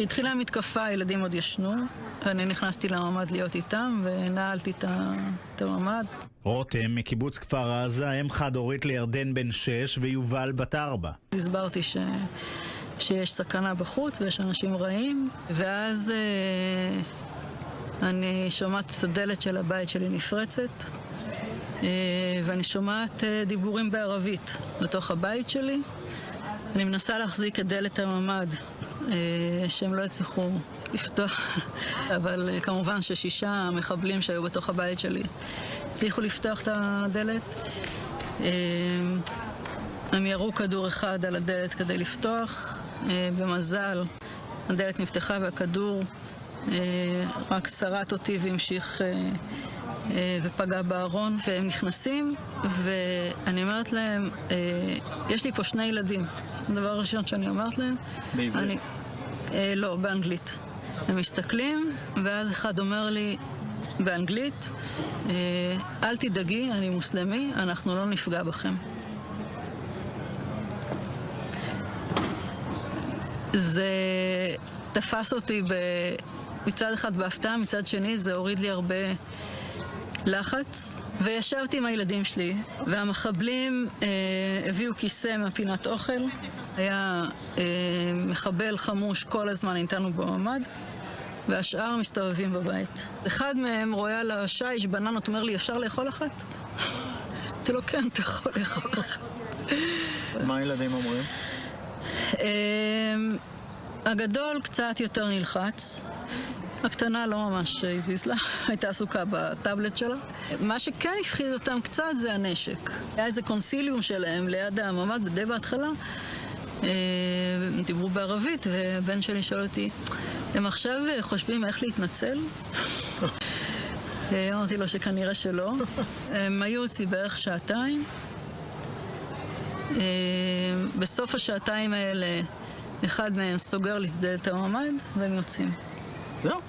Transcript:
התחילה המתקפה, הילדים עוד ישנו, ואני נכנסתי לממ"ד להיות איתם, ונעלתי את הממ"ד. רותם מקיבוץ כפר עזה, אם חד הורית לירדן בן 6 ויובל בת 4. הסברתי שיש סכנה בחוץ ויש אנשים רעים, ואז אני שומעת את הדלת של הבית שלי נפרצת, ואני שומעת דיבורים בערבית בתוך הבית שלי. אני מנסה להחזיק את דלת הממ"ד, שהם לא הצליחו לפתוח, אבל כמובן ש6 מחבלים שהיו בתוך הבית שלי הצליחו לפתוח את הדלת. הם ירו כדור אחד על הדלת כדי לפתוח. במזל הדלת נפתחה והכדור רק שרט אותי והמשיך ופגע בארון, והם נכנסים ואני אומרת להם, יש לי פה 2 ילדים. הדבר הראשון שאני אומרת להם, בעברית? לא, באנגלית. הם מסתכלים ואז אחד אומר לי באנגלית, אל תדאגי, אני מוסלמי, אנחנו לא נפגע בכם. זה תפס אותי מצד אחד בהפתעה, מצד שני זה הוריד לי הרבה לחץ, וישבתי עם הילדים שלי, והמחבלים הביאו כיסא מהפינת אוכל. היה מחבל חמוש כל הזמן איתנו בממ"ד, והשאר מסתובבים בבית. אחד מהם רואה על השיש בננות, אומר לי, אפשר לאכול אחת? אמרתי לו, כן, אתה יכול לאכול אחת. מה הילדים אומרים? הגדול קצת יותר נלחץ, הקטנה לא ממש הזיז לה, הייתה עסוקה בטאבלט שלה. מה שכן הפחיד אותם קצת זה הנשק. היה איזה קונסיליום שלהם ליד הממ"ד די בהתחלה, דיברו בערבית, ובן שלי שואל אותי, הם עכשיו חושבים איך להתנצל? אמרתי לו שכנראה שלא. הם היו אצלי בערך 2 שעתיים. בסוף 2 השעתיים האלה אחד מהם סוגר לי את דלת הממ"ד והם יוצאים. זהו.